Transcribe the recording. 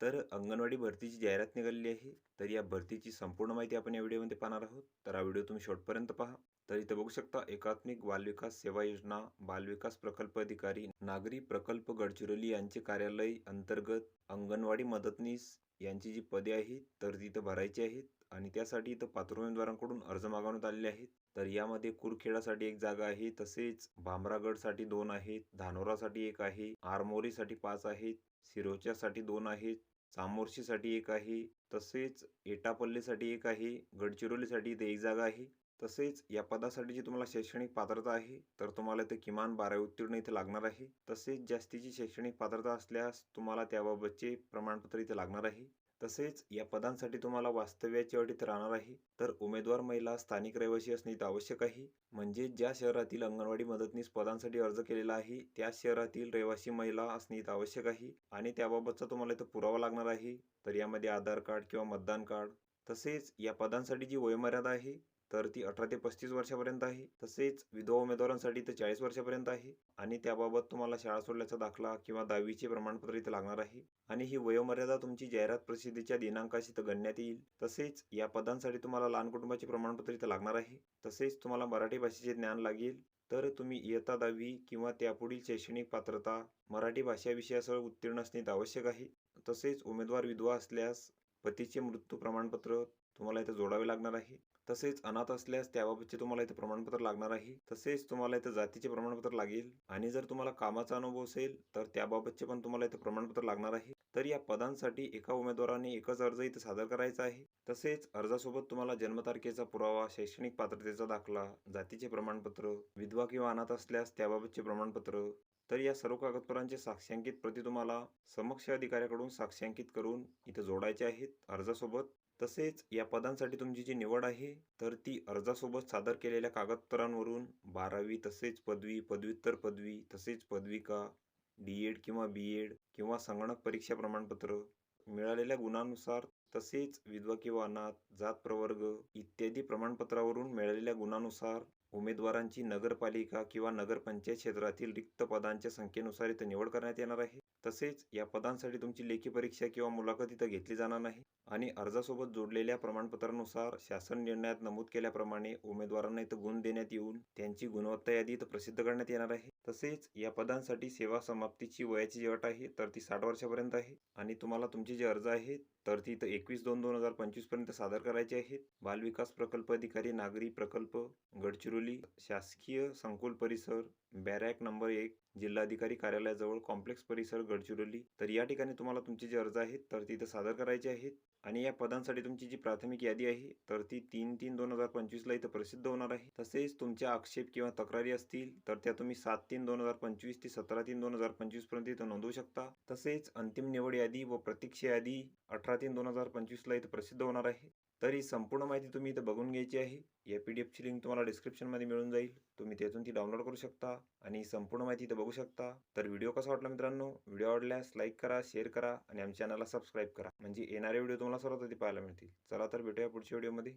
तर अंगणवाडी भरतीची जाहिरात निघालेली आहे. तर या भरतीची संपूर्ण माहिती आपण या व्हिडिओमध्ये पाहणार आहोत. तर हा व्हिडिओ तुम्ही शेवटपर्यंत पहा. तर इथे बघू शकता एकात्मिक बालविकास सेवा योजना, बालविकास प्रकल्प अधिकारी, नागरी प्रकल्प गडचिरोली यांचे कार्यालय अंतर्गत अंगणवाडी मदतनीस यांची जी पदे आहेत तर तिथं भरायची आहेत आणि त्यासाठी इथं पात्र उमेदवारांकडून अर्ज मागवण्यात आलेले आहेत. तर यामध्ये कुरखेडासाठी एक जागा आहे, तसेच भामरागडसाठी 2 आहेत, धानोरासाठी 1 आहे, आरमोरीसाठी 5 आहेत, सिरोच्यासाठी 2 आहेत, चामोर्शीसाठी 1 आहे, तसेच एटापल्लीसाठी 1 आहे, गडचिरोलीसाठी इथे 1 जागा आहे. तसेच या पदासाठी जी तुम्हाला शैक्षणिक पात्रता आहे तर तुम्हाला इथे किमान 12वी उत्तीर्ण इथे लागणार आहे. तसेच जास्तीची शैक्षणिक पात्रता असल्यास तुम्हाला त्याबाबतचे प्रमाणपत्र इथे लागणार आहे. तसेच या पदांसाठी तुम्हाला वास्तव्याची अट इथे राहणार आहे. तर उमेदवार महिला स्थानिक रहिवासी असणे इथे आवश्यक आहे. म्हणजे ज्या शहरातील अंगणवाडी मदतनीस पदांसाठी अर्ज केलेला आहे त्या शहरातील रहिवासी महिला असणे इथे आवश्यक आहे आणि त्याबाबतचा तुम्हाला इथं पुरावा लागणार आहे. तर यामध्ये आधार कार्ड किंवा मतदान कार्ड. तसेच या पदांसाठी जी वयोमर्यादा आहे तर ती 18 ते 35 वर्षापर्यंत आहे. तसेच विधवा उमेदवारांसाठी तर 40 वर्षापर्यंत आहे आणि त्याबाबत तुम्हाला शाळा सोडल्याचा दाखला किंवा 10वीचे प्रमाणपत्र इथे लागणार आहे आणि ही वयोमर्यादा तुमची जाहिरात प्रसिद्धीच्या दिनांकाशी इथं गणण्यात येईल. तसेच या पदांसाठी तुम्हाला लहान कुटुंबाचे प्रमाणपत्र इथं लागणार आहे. तसेच तुम्हाला मराठी भाषेचे ज्ञान लागेल. तर तुम्ही इयत्ता 10वी किंवा त्यापुढील शैक्षणिक पात्रता मराठी भाषा विषयासह उत्तीर्ण असणे आवश्यक आहे. तसेच उमेदवार विधवा असल्यास पतीचे मृत्यू प्रमाणपत्र तुम्हाला इथं जोडावे लागणार आहे. तसेच अनाथ असल्यास त्याबाबतचे तुम्हाला इथे प्रमाणपत्र लागणार आहे. तसेच तुम्हाला इथे जातीचे प्रमाणपत्र लागेल आणि जर तुम्हाला कामाचा अनुभव असेल तर त्याबाबतचे पण तुम्हाला इथे प्रमाणपत्र लागणार आहे. तर या पदांसाठी एका उमेदवाराने एकच अर्ज इथे सादर करायचा आहे. तसेच अर्जासोबत तुम्हाला जन्मतारखेचा पुरावा, शैक्षणिक पात्रतेचा दाखला, जातीचे प्रमाणपत्र, विधवा किंवा अनाथ असल्यास त्याबाबतचे प्रमाणपत्र. तर या सर्व कागदपत्रांचे साक्षांकित प्रती तुम्हाला समक्ष अधिकाऱ्याकडून साक्षांकित करून इथे जोडायचे आहेत अर्जासोबत. तसेच या पदांसाठी तुमची जी निवड आहे तर ती अर्जासोबत सादर केलेल्या कागदपत्रांवरून 12वी तसेच पदवी, पदव्युत्तर पदवी, तसेच पदविका, डी.एड किंवा बी.एड किंवा संगणक परीक्षा प्रमाणपत्र, मिळालेल्या गुणांनुसार तसेच विधवा किंवा अनाथ, जात प्रवर्ग इत्यादी प्रमाणपत्रावरून मिळालेल्या गुणांनुसार उमेदवारांची नगरपालिका किंवा नगरपंचायत क्षेत्रातील रिक्त पदांच्या संख्येनुसार इथं निवड करण्यात येणार आहे. तसेच या पदांसाठी तुमची लेखी परीक्षा किंवा मुलाखत इथं घेतली जाणार नाही आणि अर्जासोबत जोडलेल्या प्रमाणपत्रानुसार शासन निर्णयात नमूद केल्याप्रमाणे उमेदवारांना इथं गुण देण्यात येऊन त्यांची गुणवत्ता यादी इथं प्रसिद्ध करण्यात येणार आहे. तसेच या पदांसाठी सेवा समाप्तीची वयाची जी अट आहे तर ती 60 वर्षापर्यंत आहे आणि तुम्हाला तुमचे जे अर्ज आहेत तर ती इथं 21/2/2025 पर्यंत सादर करायचे आहेत. बालविकास प्रकल्प अधिकारी, नागरी प्रकल्प गडचिरोली, शासकीय संकुल परिसर, बॅरॅक नंबर 1, जिल्हाधिकारी कार्यालयाजवळ, कॉम्प्लेक्स परिसर गडचिरोली. तर या ठिकाणी तुम्हाला तुमचे जे अर्ज आहेत तर तिथे सादर करायचे आहेत आणि या पदांसाठी तुमची जी प्राथमिक यादी आहे तर ती 3/3/2025 इथं प्रसिद्ध होणार आहे. तसेच तुमच्या आक्षेप किंवा तक्रारी असतील तर त्या तुम्ही 7/3/2025 ते 17/3/2025 पर्यंत इथं नोंदवू शकता. तसेच अंतिम निवड यादी व प्रतीक्षा यादी 18/3/2025 इथं प्रसिद्ध होणार आहे. तर ही संपूर्ण माहिती तुम्ही इथं बघून घ्यायची आहे. या PDF ची लिंक तुम्हाला डिस्क्रिप्शनमध्ये मिळून जाईल. तुम्ही त्यातून ती डाउनलोड करू शकता आणि संपूर्ण माहिती इथं बघू शकता. तर व्हिडिओ कसा वाटला मित्रांनो? व्हिडिओ आवडल्यास लाईक करा, शेअर करा आणि आमच्या चॅनलला सबस्क्राईब करा. म्हणजे येणारे व्हिडिओ तुम्हाला सर्वात आधी पाहायला मिळतील. चला तर भेटूया पुढच्या व्हिडिओमध्ये.